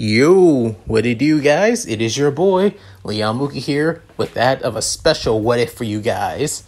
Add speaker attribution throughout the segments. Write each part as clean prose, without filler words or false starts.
Speaker 1: Yo, what it do, guys? It is your boy, Leon Mookie here, with that of a special what if for you guys.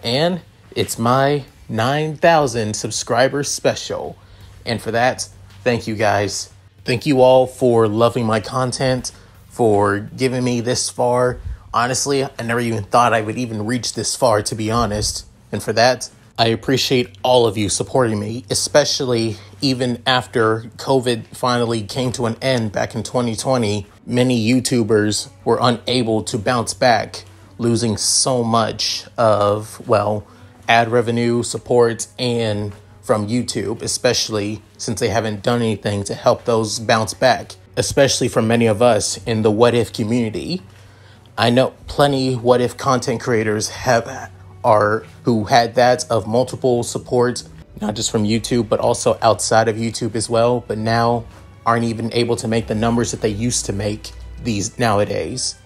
Speaker 1: And it's my 9,000 subscribers special. And for that, thank you guys. Thank you all for loving my content, for giving me this far. Honestly, I never even thought I would even reach this far, to be honest. And for that, I appreciate all of you supporting me, especially even after COVID finally came to an end back in 2020. Many YouTubers were unable to bounce back, losing so much of, ad revenue, support, and from YouTube, especially since they haven't done anything to help those bounce back, especially for many of us in the What If community. I know plenty What If content creators who had that of multiple support, not just from YouTube, but also outside of YouTube as well, but now aren't even able to make the numbers that they used to make these nowadays.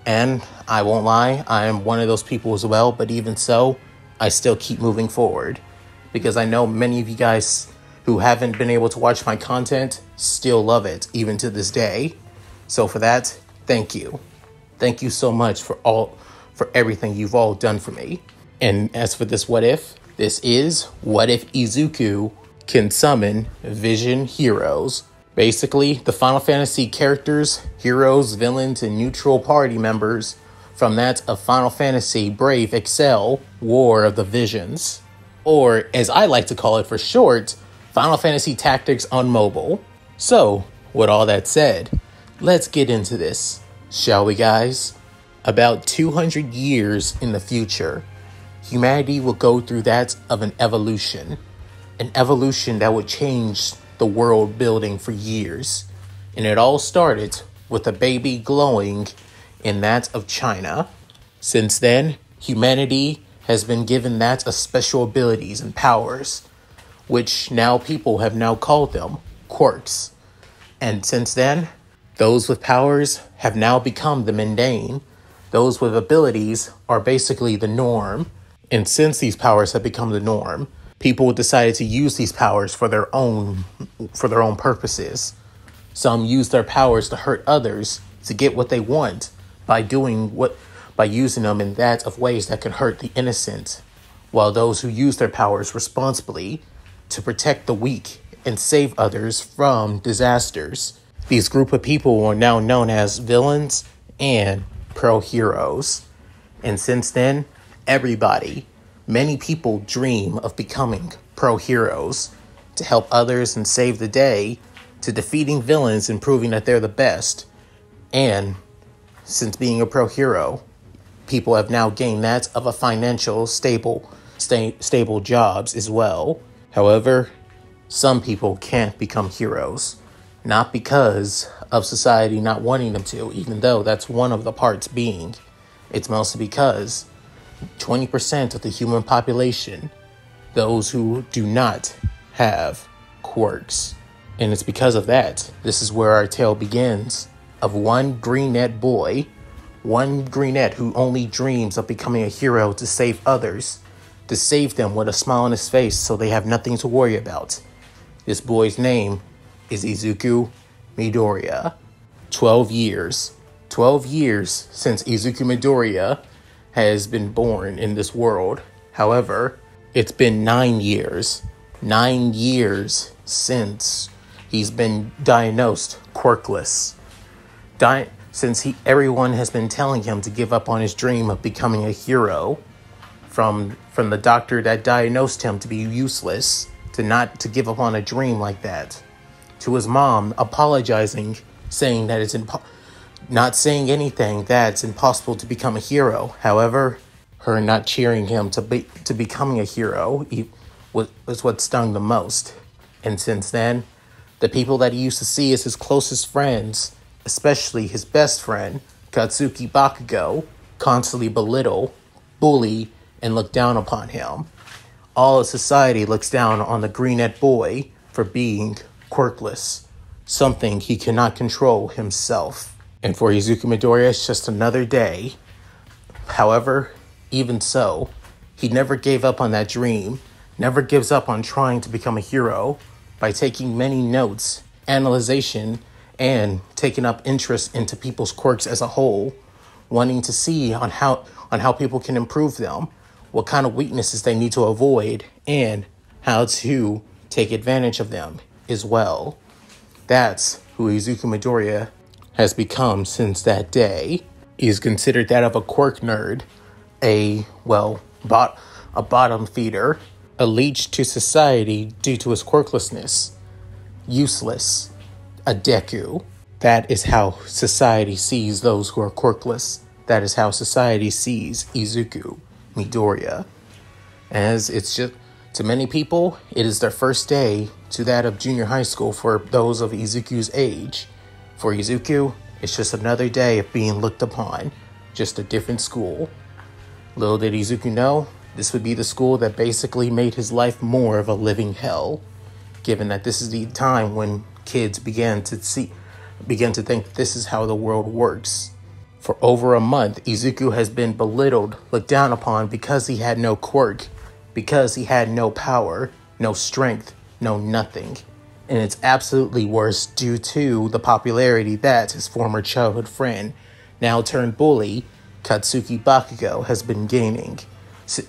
Speaker 1: And I won't lie, I am one of those people as well, but even so, I still keep moving forward because I know many of you guys who haven't been able to watch my content still love it, even to this day. So for that, thank you. Thank you so much for everything you've all done for me. And as for this what if, this is what if Izuku can summon Vision heroes. Basically, the Final Fantasy characters, heroes, villains, and neutral party members from that of Final Fantasy Brave Excel War of the Visions. Or, as I like to call it for short, Final Fantasy Tactics on mobile. So, with all that said, let's get into this, shall we, guys? About 200 years in the future, humanity will go through that of an evolution that would change the world building for years. And it all started with a baby glowing in that of China. Since then, humanity has been given that of special abilities and powers, which now people have now called them quirks. And since then, those with powers have now become the mundane. Those with abilities are basically the norm. And since these powers have become the norm, people decided to use these powers for their own purposes. Some use their powers to hurt others to get what they want by using them in that of ways that can hurt the innocent, while those who use their powers responsibly to protect the weak and save others from disasters. These group of people are now known as villains and pro-heroes. And since then, many people dream of becoming pro-heroes to help others and save the day, to defeating villains and proving that they're the best. And since being a pro-hero, people have now gained that of a financial stable jobs as well. However, some people can't become heroes, not because of society not wanting them to, even though that's one of the parts being. It's mostly because 20% of the human population, those who do not have quirks. And it's because of that, this is where our tale begins, of one greenette boy, one greenette who only dreams of becoming a hero to save others, to save them with a smile on his face so they have nothing to worry about. This boy's name is Izuku Midoriya. 12 years since Izuku Midoriya has been born in this world. However, it's been 9 years since he's been diagnosed quirkless. Since everyone has been telling him to give up on his dream of becoming a hero, from the doctor that diagnosed him to be useless, to give up on a dream like that, to his mom apologizing, saying that not saying anything that it's impossible to become a hero. However, her not cheering him to becoming a hero was what stung the most. And since then, the people that he used to see as his closest friends, especially his best friend, Katsuki Bakugo, constantly belittle, bully, and look down upon him. All of society looks down on the greenette boy for being quirkless, something he cannot control himself. And for Izuku Midoriya, it's just another day. However, even so, he never gave up on that dream, never gives up on trying to become a hero by taking many notes, analyzation, and taking up interest into people's quirks as a whole, wanting to see on how people can improve them, what kind of weaknesses they need to avoid, and how to take advantage of them as well. That's who Izuku Midoriya has become since that day. He is considered that of a quirk nerd, a bottom feeder, a leech to society due to his quirklessness, useless, a Deku. That is how society sees those who are quirkless. That is how society sees Izuku Midoriya. As it's just, to many people, it is their first day to that of junior high school for those of Izuku's age. For Izuku, it's just another day of being looked upon, just a different school. Little did Izuku know, this would be the school that basically made his life more of a living hell, given that this is the time when kids began to think this is how the world works. For over a month, Izuku has been belittled, looked down upon because he had no quirk, because he had no power, no strength, no nothing. And it's absolutely worse due to the popularity that his former childhood friend, now turned bully, Katsuki Bakugo, has been gaining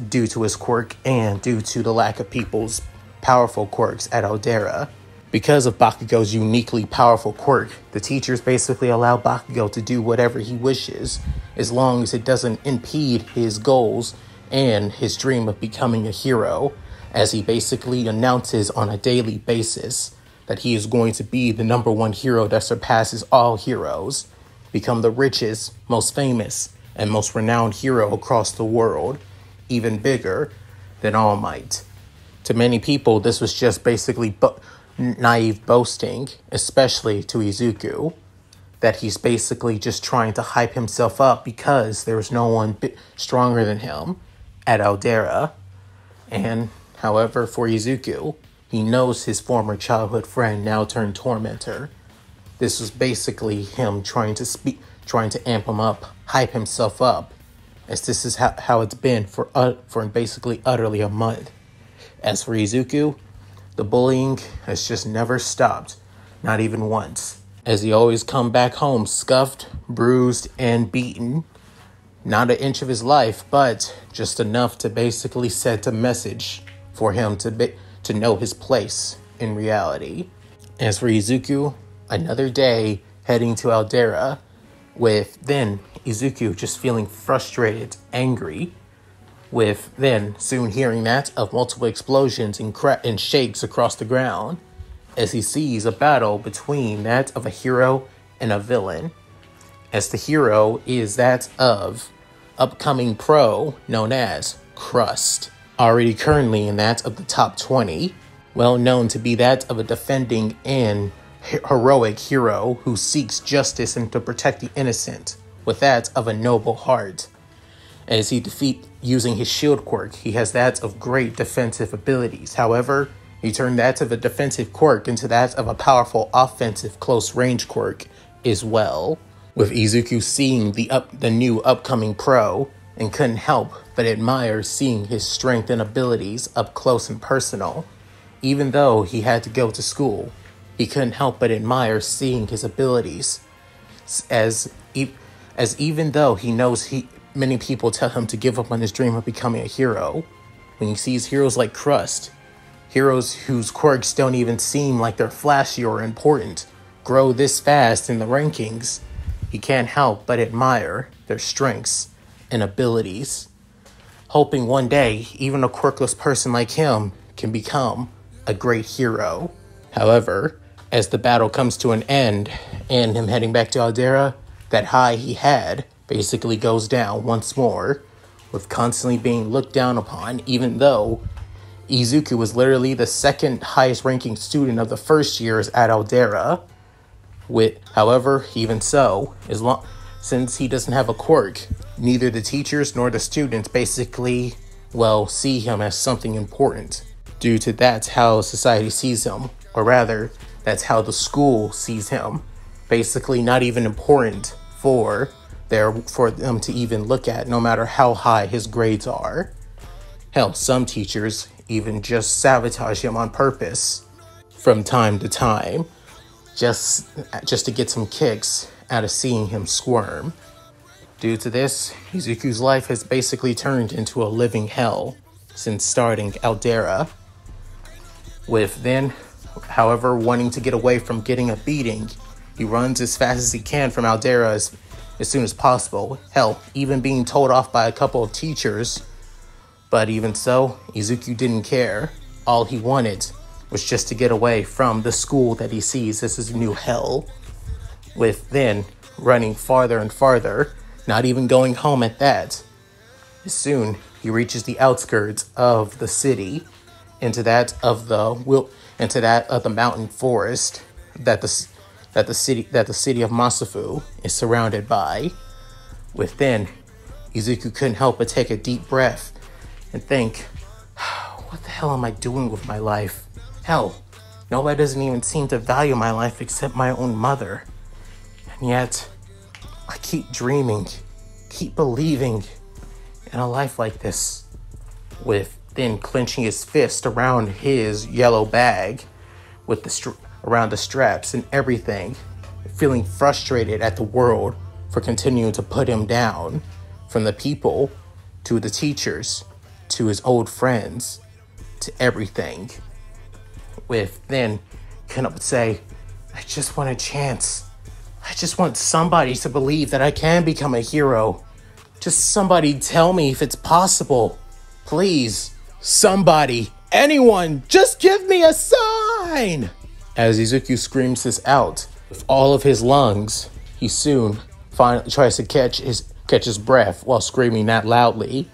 Speaker 1: due to his quirk and due to the lack of people's powerful quirks at Aldera. Because of Bakugo's uniquely powerful quirk, the teachers basically allow Bakugo to do whatever he wishes, as long as it doesn't impede his goals and his dream of becoming a hero, as he basically announces on a daily basis that he is going to be the #1 hero that surpasses all heroes, become the richest, most famous, and most renowned hero across the world, even bigger than All Might. To many people, this was just basically naive boasting, especially to Izuku, that he's basically just trying to hype himself up because there was no one stronger than him at Aldera. And however, for Izuku, he knows his former childhood friend now turned tormentor. This was basically him trying to amp him up, hype himself up, as this is how it's been for basically utterly a month. As for Izuku, the bullying has just never stopped, not even once, as he always come back home scuffed, bruised, and beaten. Not an inch of his life, but just enough to basically set a message for him to know his place in reality. As for Izuku, another day heading to Aldera, with then Izuku just feeling frustrated, angry, with then soon hearing that of multiple explosions and shakes across the ground, as he sees a battle between that of a hero and a villain, as the hero is that of upcoming pro known as Crust, already currently in that of the top 20, well known to be that of a defending and heroic hero who seeks justice and to protect the innocent, with that of a noble heart. As he defeats using his shield quirk, he has that of great defensive abilities. However, he turned that of a defensive quirk into that of a powerful offensive close range quirk as well. With Izuku seeing the new upcoming pro, and couldn't help but admire seeing his strength and abilities up close and personal. Even though he had to go to school, he couldn't help but admire seeing his abilities. As even though he knows many people tell him to give up on his dream of becoming a hero, when he sees heroes like Crust, heroes whose quirks don't even seem like they're flashy or important, grow this fast in the rankings, he can't help but admire their strengths and abilities, hoping one day even a quirkless person like him can become a great hero. However, as the battle comes to an end and him heading back to Aldera, that high he had basically goes down once more, with constantly being looked down upon, even though Izuku was literally the second highest ranking student of the first years at Aldera. However, even so, since he doesn't have a quirk, neither the teachers nor the students basically, see him as something important, due to that's how society sees him, or rather, that's how the school sees him. Basically not even important for them to even look at, no matter how high his grades are. Hell, some teachers even just sabotage him on purpose from time to time, just to get some kicks out of seeing him squirm. Due to this, Izuku's life has basically turned into a living hell since starting Aldera. With then, however, wanting to get away from getting a beating, he runs as fast as he can from Aldera as soon as possible. Hell, even being told off by a couple of teachers. But even so, Izuku didn't care. All he wanted was just to get away from the school that he sees as his new hell. With then running farther and farther, not even going home at that. Soon, he reaches the outskirts of the city, into that of the mountain forest that the city of Masafu is surrounded by. Within, Izuku couldn't help but take a deep breath and think, what the hell am I doing with my life? Hell, nobody doesn't even seem to value my life except my own mother. And yet, I keep dreaming, keep believing in a life like this. With then clenching his fist around his yellow bag with around the straps and everything, feeling frustrated at the world for continuing to put him down, from the people to the teachers to his old friends to everything. With then couldn't say, I just want a chance. I just want somebody to believe that I can become a hero. Just somebody tell me if it's possible. Please, somebody, anyone, just give me a sign! As Izuku screams this out with all of his lungs, he soon finally tries to catch his breath while screaming that loudly,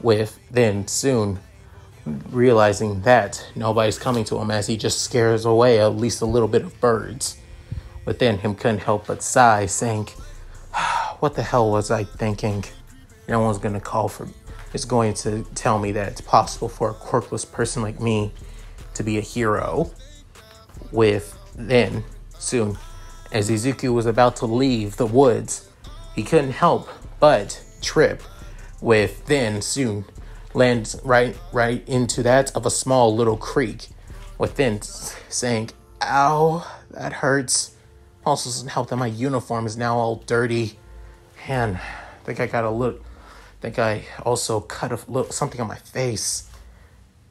Speaker 1: with then soon realizing that nobody's coming to him as he just scares away at least a little bit of birds. But then him couldn't help but sigh, saying, what the hell was I thinking? No one's going to tell me that it's possible for a quirkless person like me to be a hero. With then, soon, as Izuku was about to leave the woods, he couldn't help but trip. With then, soon, lands right into that of a small little creek. With then saying, ow, that hurts. Also doesn't help that my uniform is now all dirty. And I think I also cut something on my face,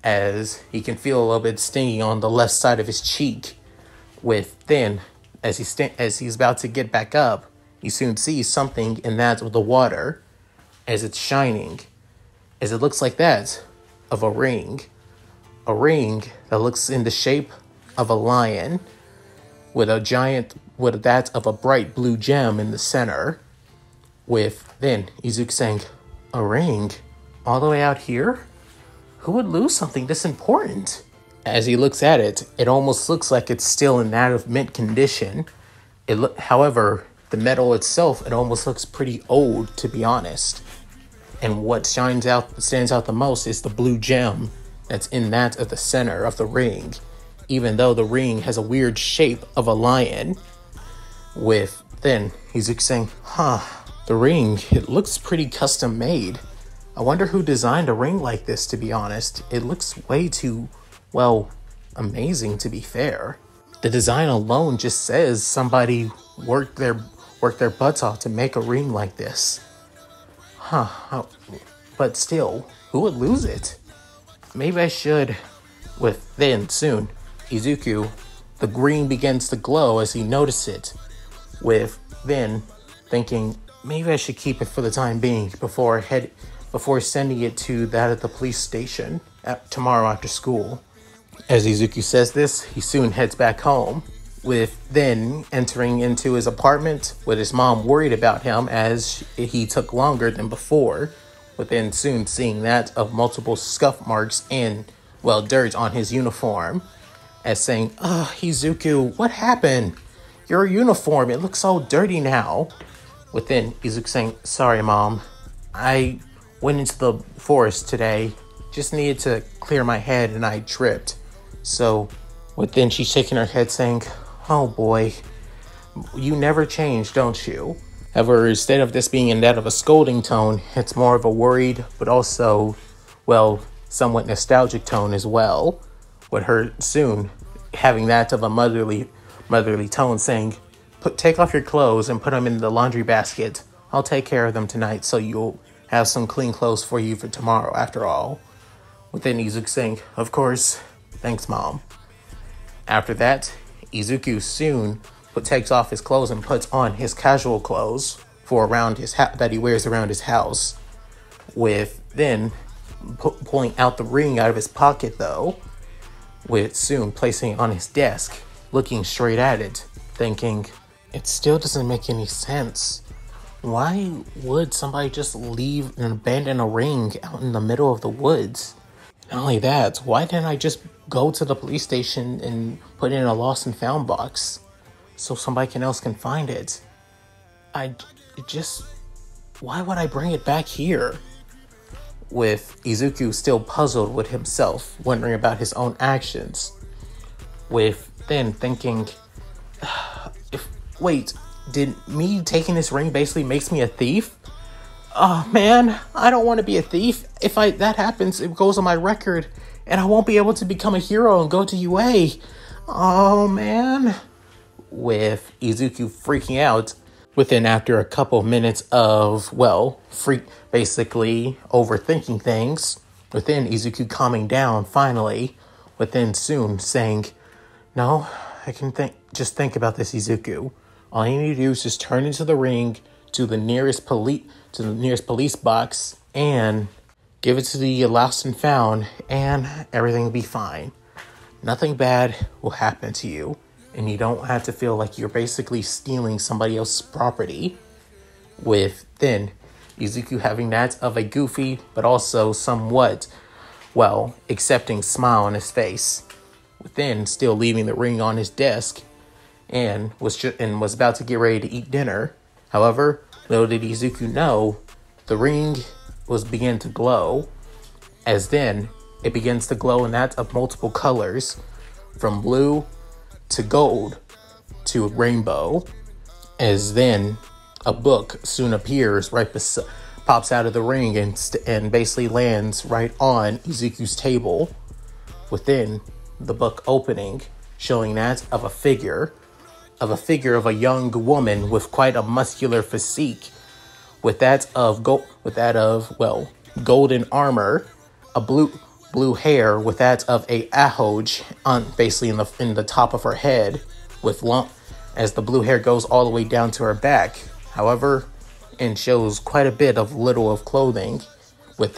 Speaker 1: as he can feel a little bit stinging on the left side of his cheek. With then, as he's about to get back up, he soon sees something in that of the water, as it's shining, as it looks like that of a ring that looks in the shape of a lion, with that of a bright blue gem in the center. With then Izuku saying, a ring? All the way out here? Who would lose something this important? As he looks at it, it almost looks like it's still in that of mint condition. However, the metal itself, it almost looks pretty old, to be honest. And what stands out the most is the blue gem that's in that of the center of the ring, even though the ring has a weird shape of a lion. With then Izuku saying, the ring, it looks pretty custom made. I wonder who designed a ring like this, to be honest. It looks way too, amazing, to be fair. The design alone just says somebody worked their butts off to make a ring like this. But still, who would lose it? Maybe I should. With then soon, Izuku, the green begins to glow as he notices it. With then thinking, maybe I should keep it for the time being before sending it to that at the police station tomorrow after school. As Izuku says this, he soon heads back home, with then entering into his apartment with his mom worried about him as he took longer than before, with then soon seeing that of multiple scuff marks and, dirt on his uniform, as saying, Izuku, what happened? Your uniform, it looks all dirty now. Within Izuku saying, sorry, Mom. I went into the forest today. Just needed to clear my head and I tripped. So, within she's shaking her head saying, oh boy, you never change, don't you? However, instead of this being in that of a scolding tone, it's more of a worried, but also, somewhat nostalgic tone as well. With her soon having that of a motherly motherly tone, saying, take off your clothes and put them in the laundry basket. I'll take care of them tonight, so you'll have some clean clothes for you for tomorrow, after all. With then Izuku saying, of course, thanks, Mom. After that, Izuku soon takes off his clothes and puts on his casual clothes for around his that he wears around his house. With then pulling out the ring out of his pocket, though, with soon placing it on his desk, looking straight at it, thinking, it still doesn't make any sense. Why would somebody just leave and abandon a ring out in the middle of the woods? Not only that, why didn't I just go to the police station and put it in a lost and found box so somebody else can find it? Why would I bring it back here? With Izuku still puzzled with himself, wondering about his own actions. With then thinking, wait, did me taking this ring basically makes me a thief? Oh man, I don't want to be a thief. If that happens, it goes on my record, and I won't be able to become a hero and go to UA. Oh man. With Izuku freaking out, within after a couple minutes of, basically overthinking things, within Izuku calming down finally, within soon saying, no, I can just think about this, Izuku. All you need to do is just turn into the ring to the nearest police box and give it to the lost and found, and everything will be fine. Nothing bad will happen to you, and you don't have to feel like you're basically stealing somebody else's property. With then Izuku having that of a goofy but also somewhat accepting smile on his face. Within still leaving the ring on his desk, and was about to get ready to eat dinner. However, little did Izuku know, the ring began to glow, as then it begins to glow in that of multiple colors, from blue to gold to rainbow, as then a book soon appears pops out of the ring and basically lands right on Izuku's table. Within the book opening, showing that of a figure of a young woman with quite a muscular physique, with that of golden armor, a blue hair, with that of a ahoge on basically in the top of her head, as the blue hair goes all the way down to her back. However, and shows quite a bit of little of clothing, with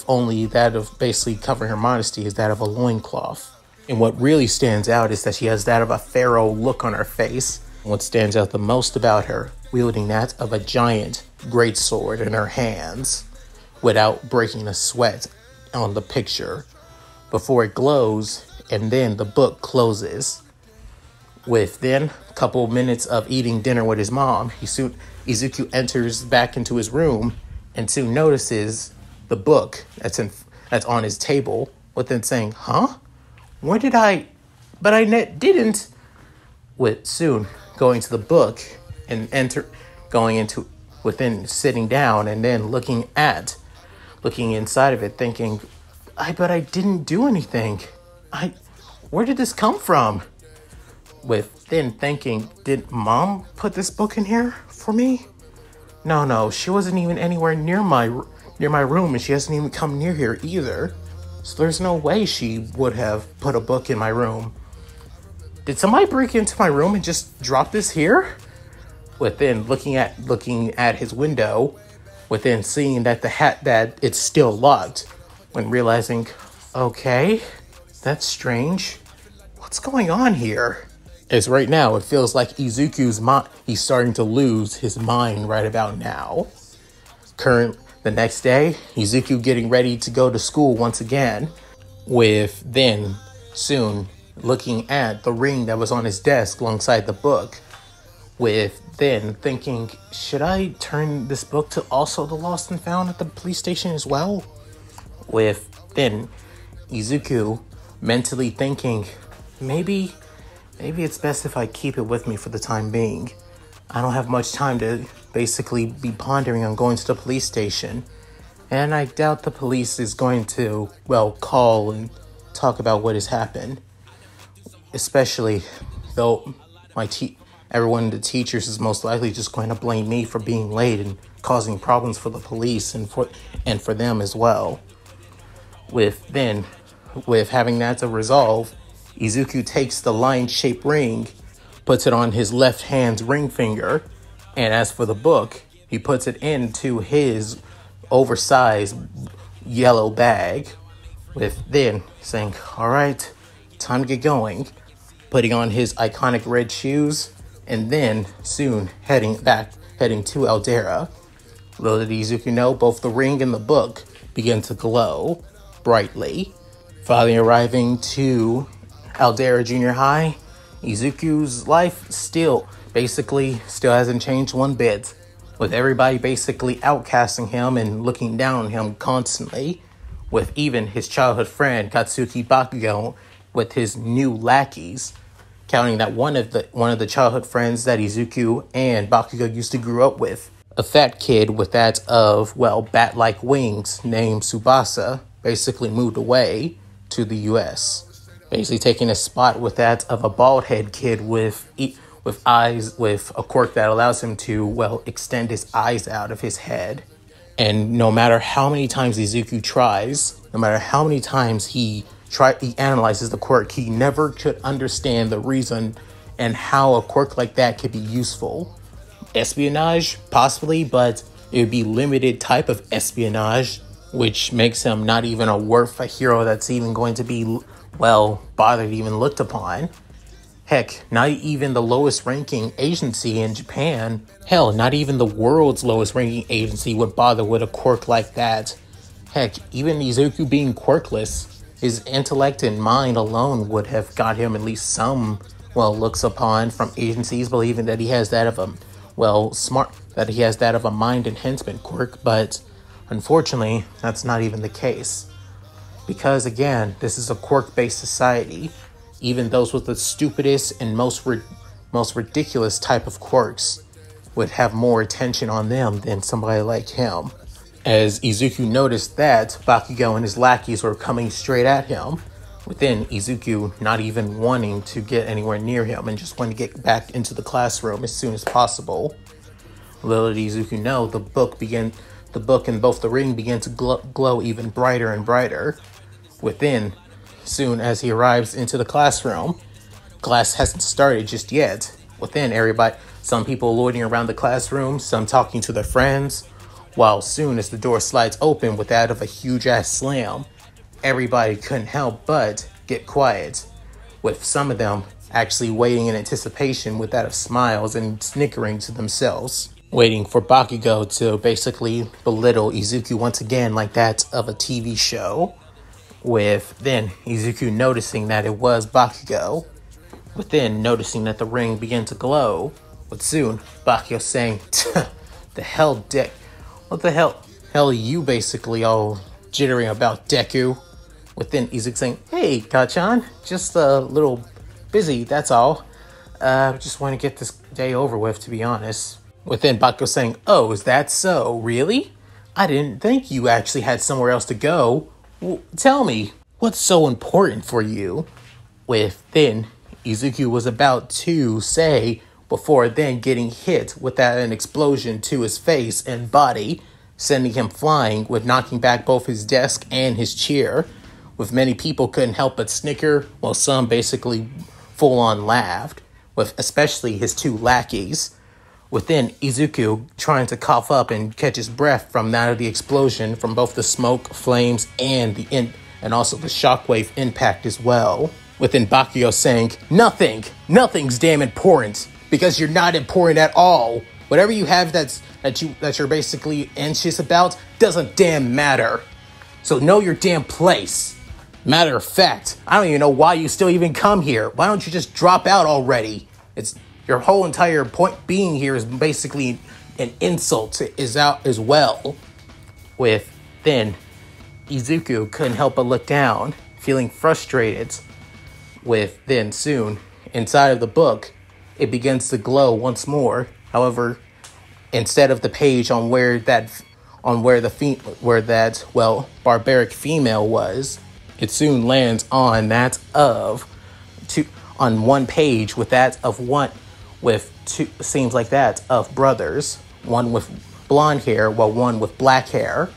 Speaker 1: only that of basically covering her modesty is that of a loincloth. And what really stands out is that she has that of a pharaoh look on her face. And what stands out the most about her, wielding that of a giant greatsword in her hands, without breaking a sweat on the picture, before it glows, and then the book closes. With then a couple minutes of eating dinner with his mom, Izuku enters back into his room and soon notices the book that's on his table, with then saying, huh? Where did I? But I didn't. With soon going to the book and sitting down and then looking inside of it, thinking, but I didn't do anything. Where did this come from? With then thinking, did Mom put this book in here for me? No, she wasn't even anywhere near my room, and she hasn't even come near here either. So there's no way she would have put a book in my room. Did somebody break into my room and just drop this here? Within looking at his window, within seeing that it's still locked, when realizing, okay, that's strange. What's going on here? As right now, it feels like Izuku's he's starting to lose his mind right about now. The next day, Izuku getting ready to go to school once again, with then soon looking at the ring that was on his desk alongside the book, with then thinking, should I turn this book to also the lost and found at the police station as well? With then Izuku mentally thinking, maybe it's best if I keep it with me for the time being. I don't have much time to basically be pondering on going to the police station. And I doubt the police is going to, call and talk about what has happened. Especially though everyone, the teachers, is most likely just going to blame me for being late and causing problems for the police and for them as well. With having that to resolve, Izuku takes the lion-shaped ring, puts it on his left hand's ring finger, and as for the book, he puts it into his oversized yellow bag, with then saying, "All right, time to get going," putting on his iconic red shoes, and then soon heading to Aldera. Little did Izuku know, both the ring and the book begin to glow brightly. Finally arriving to Aldera Junior High, Izuku's life still hasn't changed one bit, with everybody basically outcasting him and looking down on him constantly, with even his childhood friend Katsuki Bakugo with his new lackeys, counting that one of the childhood friends that Izuku and Bakugo used to grow up with, a fat kid with that of, bat-like wings named Tsubasa, basically moved away to the U.S., basically taking a spot with that of a bald-head kid with eyes, with a quirk that allows him to, extend his eyes out of his head. And no matter how many times Izuku tries, no matter how many times he analyzes the quirk, he never could understand the reason and how a quirk like that could be useful. Espionage, possibly, but it would be limited type of espionage, which makes him not even a hero that's even going to be, bothered, even looked upon. Heck, not even the lowest ranking agency in Japan, hell, not even the world's lowest ranking agency would bother with a quirk like that. Heck, even Izuku being quirkless, his intellect and mind alone would have got him at least some, looks upon from agencies, believing that he has that of a mind enhancement quirk, but unfortunately, that's not even the case. Because again, this is a quirk-based society. Even those with the stupidest and most ridiculous type of quirks would have more attention on them than somebody like him. As Izuku noticed that Bakugo and his lackeys were coming straight at him, within Izuku not even wanting to get anywhere near him and just wanting to get back into the classroom as soon as possible. Little did Izuku know, the book and both the ring began to glow even brighter and brighter. Within, soon as he arrives into the classroom, class hasn't started just yet. Within, everybody, some people loitering around the classroom, some talking to their friends, while soon as the door slides open with that of a huge ass slam, everybody couldn't help but get quiet, with some of them actually waiting in anticipation with that of smiles and snickering to themselves, waiting for Bakugo to basically belittle Izuku once again like that of a TV show. With then Izuku noticing that it was Bakugo, within noticing that the ring began to glow, with soon Bakugo saying, "The hell, Dick? What the hell you basically all jittering about, Deku?" Within Izuku saying, "Hey, Kacchan, just a little busy, that's all. Just want to get this day over with, to be honest." Within Bakugo saying, "Oh, is that so? Really? I didn't think you actually had somewhere else to go. Well, tell me, what's so important for you?" Within Izuku was about to say, before then getting hit with an explosion to his face and body, sending him flying, with knocking back both his desk and his chair. With many people couldn't help but snicker, while some basically full-on laughed, with especially his two lackeys. Within Izuku trying to cough up and catch his breath from that of the explosion, from both the smoke, flames, and also the shockwave impact as well. Within Bakugo saying, Nothing's damn important, because you're not important at all. Whatever you have that you're basically anxious about doesn't damn matter. So know your damn place. Matter of fact, I don't even know why you still even come here. Why don't you just drop out already? It's your whole entire point being here is basically an insult as well. With then Izuku couldn't help but look down, feeling frustrated. With then soon inside of the book, it begins to glow once more. However, instead of the page on where that barbaric female was, it soon lands on that of on one page with that of one with two seems like that of brothers, one with blonde hair while one with black hair,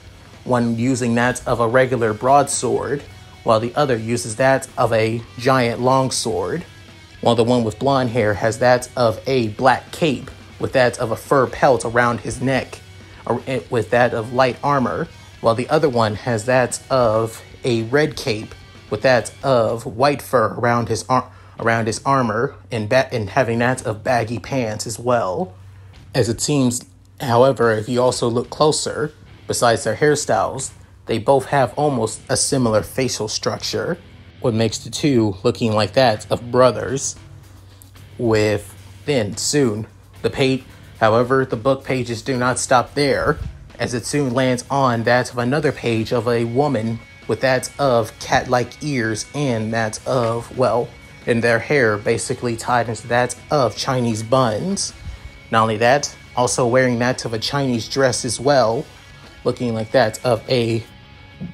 Speaker 1: one using that of a regular broadsword while the other uses that of a giant longsword, while the one with blonde hair has that of a black cape with that of a fur pelt around his neck with that of light armor, while the other one has that of a red cape with that of white fur around his armor and having that of baggy pants as well. As it seems, however, if you also look closer, besides their hairstyles, they both have almost a similar facial structure, what makes the two looking like that of brothers. With then soon however, the book pages do not stop there, as it soon lands on that of another page of a woman with that of cat-like ears and that of, well, and their hair basically tied into that of Chinese buns. Not only that, also wearing that of a Chinese dress as well, looking like that of a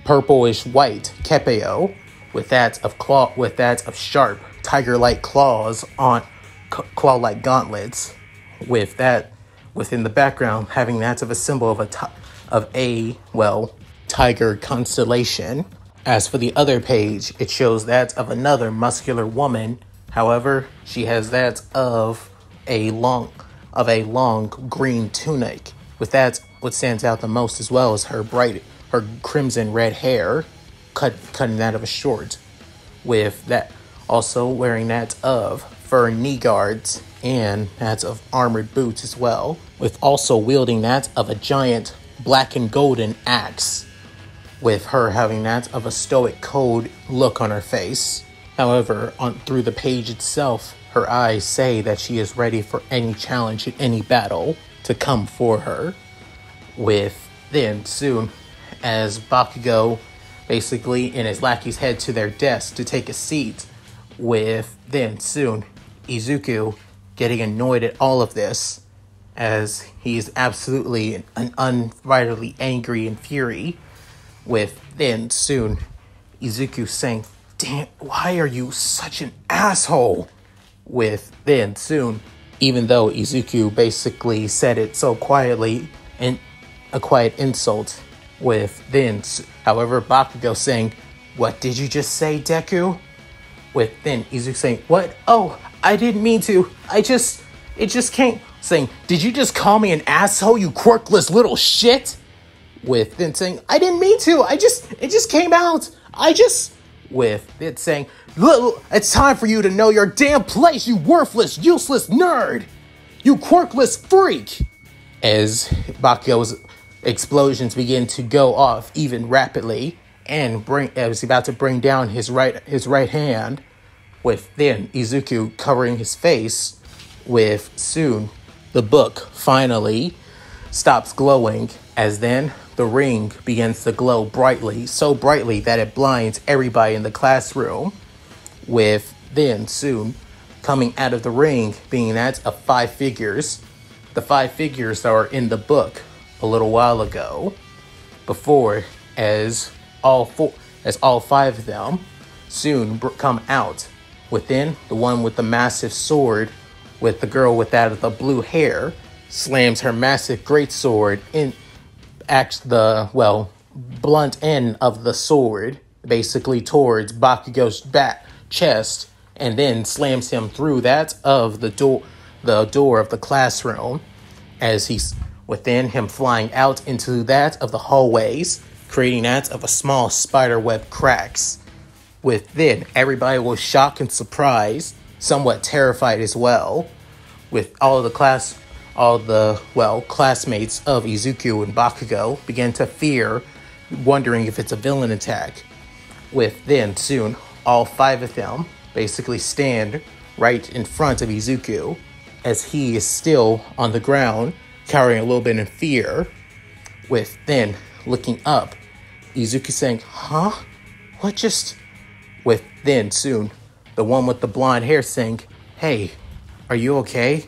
Speaker 1: purplish white kepeo with that of sharp tiger-like claws on claw-like gauntlets, with that within the background having that of a symbol of a tiger constellation. As for the other page, it shows that of another muscular woman. However, she has that of a long green tunic. With that, what stands out the most as well is her crimson red hair, cutting that of a short. With that, also wearing that of fur knee guards and that of armored boots as well. With also wielding that of a giant black and golden axe, with her having that of a stoic cold look on her face. However, through the page itself, her eyes say that she is ready for any challenge in any battle to come for her. With then soon, as Bakugo basically and his lackeys head to their desk to take a seat, with then soon Izuku getting annoyed at all of this, as he is absolutely unbridledly angry and fury. With then soon Izuku saying, "Damn, why are you such an asshole?" With then soon, even though Izuku basically said it so quietly and a quiet insult, with then, however, Bakugo saying, "What did you just say, Deku?" With then Izuku saying, "What? Oh, I didn't mean to. It just came." Saying, "Did you just call me an asshole, you quirkless little shit?" With then saying, "I didn't mean to. It just came out. With it saying, "Look, it's time for you to know your damn place, you worthless, useless nerd. You quirkless freak." As Bakugo's explosions begin to go off even rapidly, and was about to bring down his right hand, with then Izuku covering his face. With soon, the book finally stops glowing, as then the ring begins to glow brightly, so brightly that it blinds everybody in the classroom. With then soon coming out of the ring being that of 5 figures, the 5 figures that are in the book a little while ago, before as all 5 of them soon come out. Within, the one with the massive sword, with the girl with that of the blue hair, slams her massive greatsword in the blunt end of the sword basically towards Bakugo's back chest, and then slams him through that of the door of the classroom, as he's within him flying out into that of the hallways, creating that of a small spiderweb cracks. Within, everybody was shocked and surprised, somewhat terrified as well, with all the classmates of Izuku and Bakugo began to fear, wondering if it's a villain attack. With then soon, all 5 of them basically stand right in front of Izuku, as he is still on the ground, cowering a little bit in fear. With then looking up, Izuku saying, "Huh? What just..." With then soon, the one with the blonde hair saying, "Hey, are you okay?"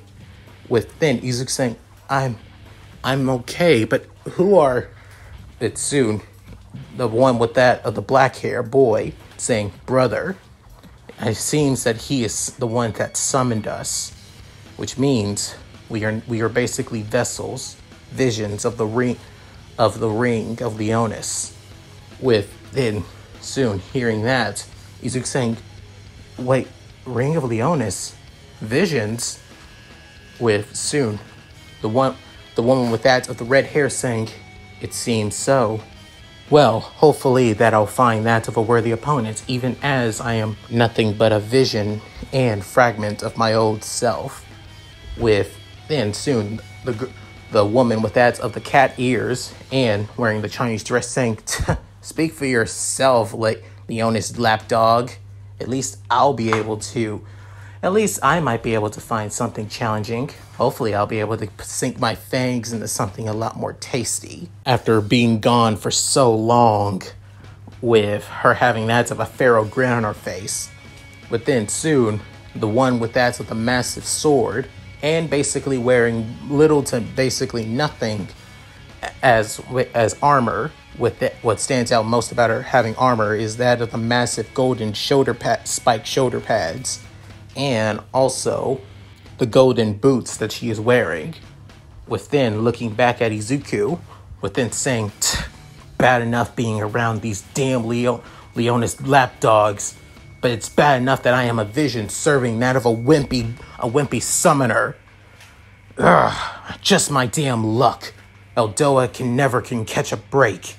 Speaker 1: With then Izuku saying, I'm okay, but who are..." It's soon the one with that of the black hair boy saying, "Brother." it seems that he is the one that summoned us, which means we are basically vessels, visions of the ring of Leonis. With then soon hearing that, Izuku saying, "Wait, Ring of Leonis, visions?" With soon the woman with that of the red hair saying, "It seems so." Well, hopefully that I'll find that of a worthy opponent, even as I am nothing but a vision and fragment of my old self. With then soon the woman with that of the cat ears and wearing the Chinese dress saying, "Speak for yourself, Leonis lapdog. At least I might be able to find something challenging. Hopefully I'll be able to sink my fangs into something a lot more tasty." After being gone for so long, with her having that of a pharaoh grin on her face. But then soon, the one with that of the massive sword, and basically wearing little to basically nothing as armor. What stands out most about her having armor is that of the massive golden spiked shoulder pads, and also the golden boots that she is wearing. Within looking back at Izuku, within saying, "Bad enough being around these damn Leonis lapdogs, but it's bad enough that I am a vision serving that of a wimpy summoner. Ugh, just my damn luck. Eldoa can catch a break."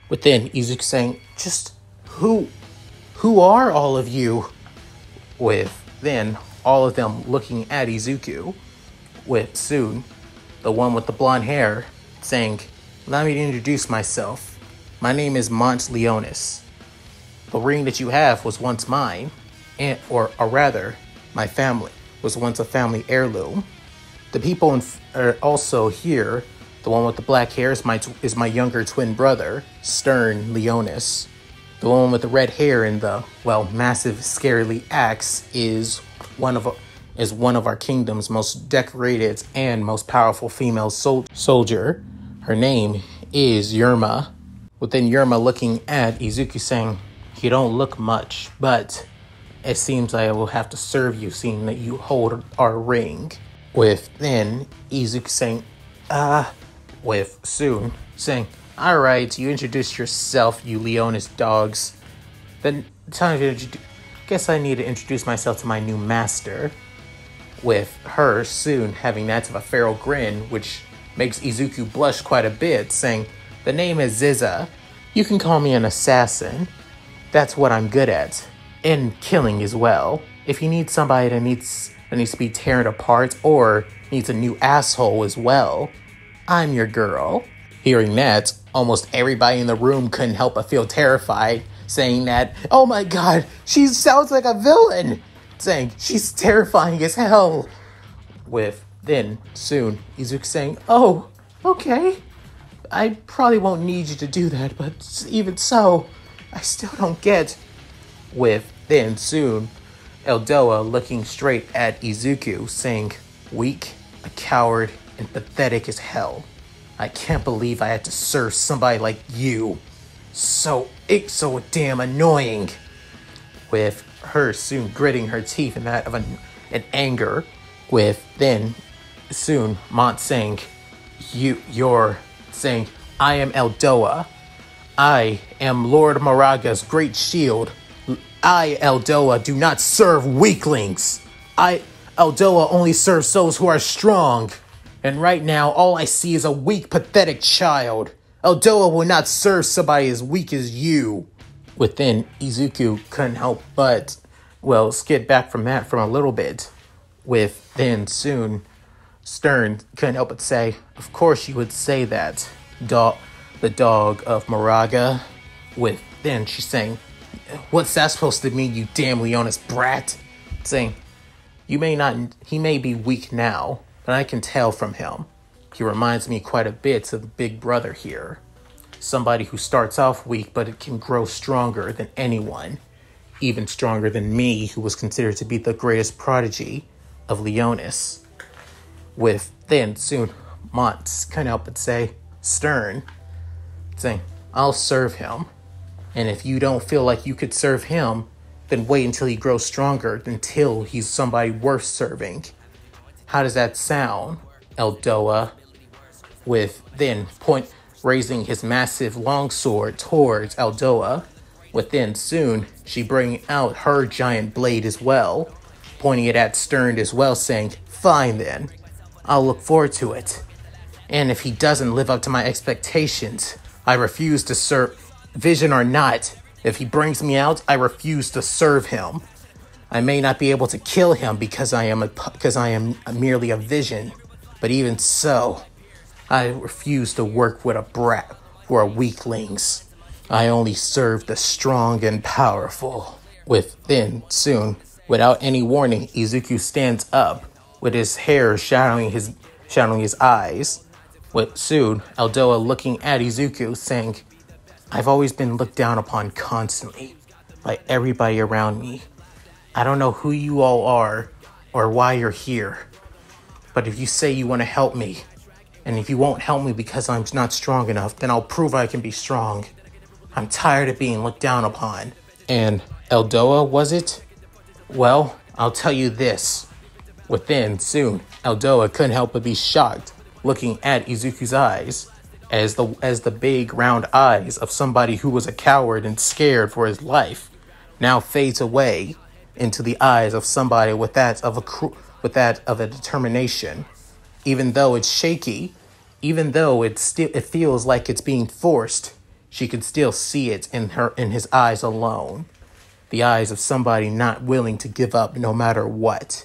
Speaker 1: Within Izuku saying, "Just who are all of you?" With then all of them looking at Izuku, with soon the one with the blonde hair saying, "Allow me to introduce myself. My name is Mont Leonis. The ring that you have was once mine, or rather, my family was once a family heirloom. The people are also here. The one with the black hair is my younger twin brother, Stern Leonis. The one with the red hair and the massive scarily axe is one of our kingdom's most decorated and most powerful female soldier. Her name is Yerma." Within Yerma looking at Izuku saying, "You don't look much, but it seems I will have to serve you, seeing that you hold our ring." With then Izuku saying, with soon saying, "All right, you introduced yourself, you Leonis dogs. Then time to guess I need to introduce myself to my new master." With her soon having that of a feral grin, which makes Izuku blush quite a bit, saying, "The name is Ziza. You can call me an assassin. That's what I'm good at. And killing as well. If you need somebody that needs to be torn apart or needs a new asshole as well, I'm your girl." Hearing that, almost everybody in the room couldn't help but feel terrified, saying that, "Oh my god, she sounds like a villain!" Saying, "She's terrifying as hell." With then, soon, Izuku saying, "Oh, okay. I probably won't need you to do that, but even so, I still don't get." With then, soon, Eldoa looking straight at Izuku, saying, "Weak, a coward, and pathetic as hell. I can't believe I had to serve somebody like you. So damn annoying." With her soon gritting her teeth in that of an anger. With then soon Mont saying, "You're saying, I am Eldoa. I am Lord Moraga's great shield. I, Eldoa, do not serve weaklings. Eldoa only serves those who are strong. And right now, all I see is a weak, pathetic child. Eldoa will not serve somebody as weak as you." Within, Izuku couldn't help but, skid back from that from a little bit. With then soon, Stern couldn't help but say, "Of course you would say that, the dog of Moraga." With then she's saying, "What's that supposed to mean, you damn Leonis brat?" Saying, he may be weak now, but I can tell from him. He reminds me quite a bit of the big brother here. Somebody who starts off weak, but it can grow stronger than anyone. Even stronger than me, who was considered to be the greatest prodigy of Leonis." With then soon Mont couldn't help but say, Stern, saying, "I'll serve him. And if you don't feel like you could serve him, then wait until he grows stronger, until he's somebody worth serving. How does that sound, Eldoa? With then raising his massive longsword towards Eldoa. Within soon, she bring out her giant blade as well, pointing it at Stern as well, saying, "Fine then, I'll look forward to it. And if he doesn't live up to my expectations, I refuse to serve, vision or not. If he brings me out, I refuse to serve him. I may not be able to kill him because I am merely a vision, but even so, I refuse to work with a brat or weaklings. I only serve the strong and powerful." Within soon, without any warning, Izuku stands up with his hair shadowing his eyes. With soon, Eldoa looking at Izuku, saying, "I've always been looked down upon constantly by everybody around me. I don't know who you all are or why you're here, but if you say you want to help me, and if you won't help me because I'm not strong enough, then I'll prove I can be strong. I'm tired of being looked down upon." And Eldoa, was it? Well, I'll tell you this. Within soon, Eldoa couldn't help but be shocked looking at Izuku's eyes, as the big round eyes of somebody who was a coward and scared for his life now fades away into the eyes of somebody with that of a determination. Even though it's shaky, even though it feels like it's being forced, she could still see it in his eyes alone. The eyes of somebody not willing to give up no matter what,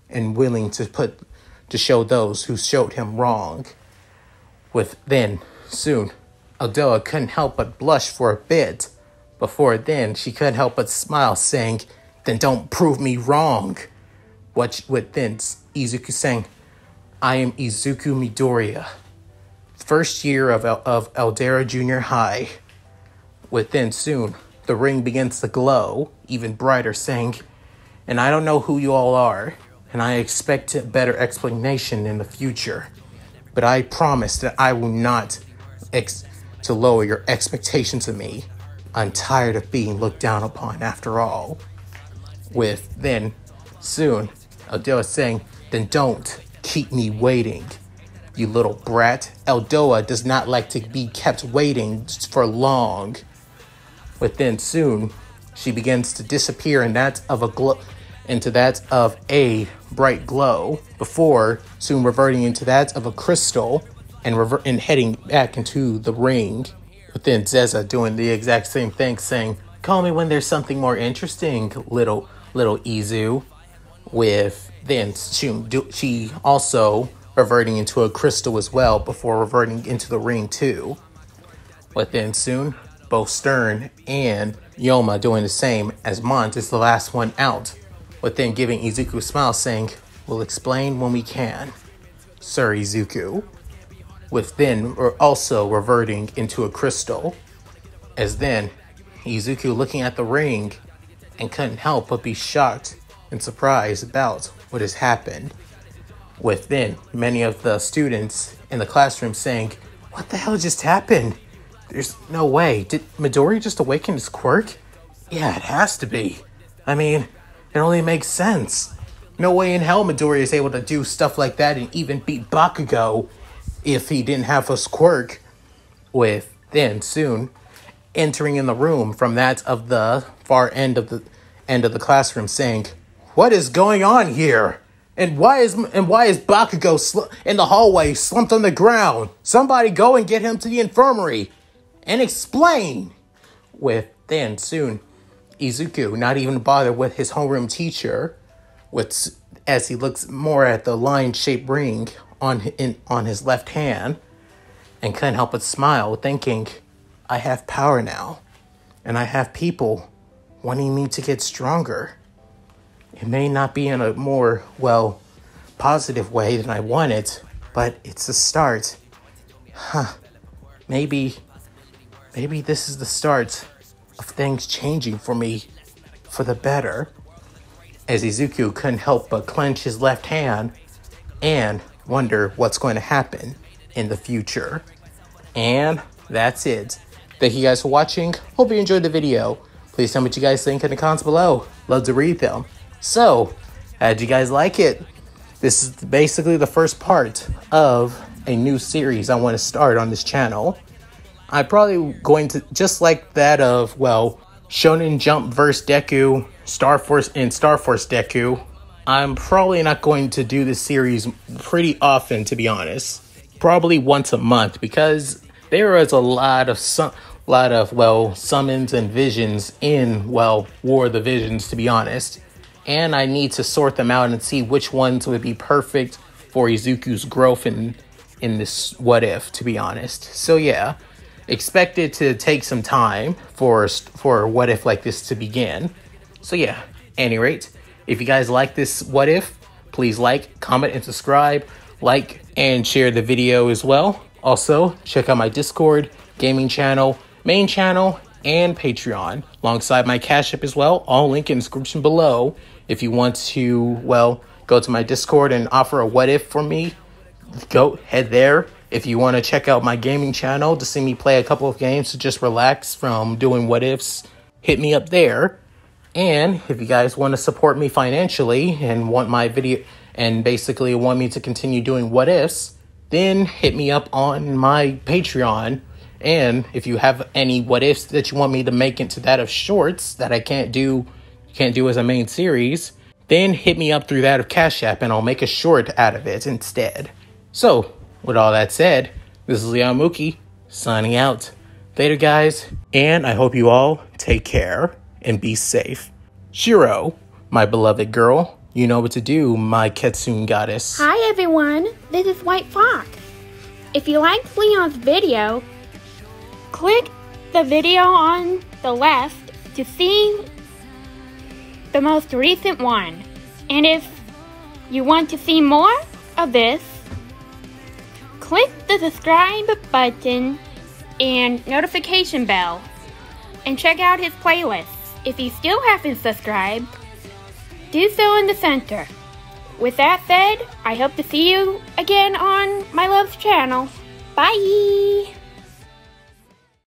Speaker 1: and willing to show those who showed him wrong. Then soon, Eldoa couldn't help but blush for a bit. Before then, she couldn't help but smile, saying, "Then don't prove me wrong." With then Izuku saying, "I am Izuku Midoriya, first year of Eldera Junior High." Within soon, the ring begins to glow even brighter, saying, "And I don't know who you all are, and I expect a better explanation in the future. But I promise that I will not to lower your expectations of me. I'm tired of being looked down upon after all." Then soon, Eldoa saying, "Then don't keep me waiting, you little brat." Eldoa does not like to be kept waiting for long. Within soon, she begins to disappear into that of a bright glow, before soon reverting into that of a crystal and heading back into the ring. Within Zeza doing the exact same thing, saying, "Call me when there's something more interesting, little Izu." Then she also reverting into a crystal as well, before reverting into the ring too. Within soon, both Stern and Yoma doing the same, as Mont is the last one out. Within giving Izuku a smile, saying, "We'll explain when we can, Sir Izuku." Within also reverting into a crystal, as then Izuku looking at the ring and couldn't help but be shocked and surprised about what has happened. Within many of the students in the classroom saying, "What the hell just happened? There's no way. Did Midori just awaken his quirk? Yeah, it has to be. I mean, it only makes sense. No way in hell Midori is able to do stuff like that and even beat Bakugo if he didn't have his quirk." Then soon entering in the room from that of the far end of the classroom, saying, "What is going on here? And why is Bakugo in the hallway slumped on the ground? Somebody go and get him to the infirmary and explain." Then soon Izuku, not even bothered with his homeroom teacher, as he looks more at the lion-shaped ring on his left hand, and couldn't help but smile, thinking, "I have power now, and I have people wanting me to get stronger. It may not be in a more, positive way than I want it, but it's a start. Maybe this is the start of things changing for me for the better." As Izuku couldn't help but clench his left hand and wonder what's going to happen in the future. And that's it. Thank you guys for watching. Hope you enjoyed the video. Please tell me what you guys think in the comments below. Love to read them. So, how'd you guys like it? This is basically the first part of a new series I want to start on this channel. I'm probably going to, just like that of, well, Shonen Jump vs. Deku, Star Force Deku, I'm probably not going to do this series pretty often, to be honest. Probably once a month, because there is a lot of summons and visions in, well, War of the Visions, to be honest. And I need to sort them out and see which ones would be perfect for Izuku's growth in this What If, to be honest. So yeah, expect it to take some time for a What If like this to begin. So yeah, at any rate, if you guys like this What If, please like, comment, and subscribe. Like and share the video as well. Also, check out my Discord, gaming channel, main channel, and Patreon, alongside my Cash App as well. All link in the description below. If you want to, well, go to my Discord and offer a What If for me, go head there. If you want to check out my gaming channel to see me play a couple of games to just relax from doing What Ifs, hit me up there. And if you guys want to support me financially and want my video and basically want me to continue doing What Ifs, then hit me up on my Patreon. And if you have any What Ifs that you want me to make into that of shorts that I can't do as a main series, then hit me up through that of Cash App and I'll make a short out of it instead. So, with all that said, this is Leon Mookie signing out. Later, guys, and I hope you all take care and be safe. Shiro, my beloved girl, you know what to do, my Ketsune goddess.
Speaker 2: Hi everyone, this is White Fox. If you liked Leon's video, click the video on the left to see the most recent one. And if you want to see more of this, click the subscribe button and notification bell and check out his playlist. If you still haven't subscribed, do so in the center. With that said, I hope to see you again on my love's channel. Bye!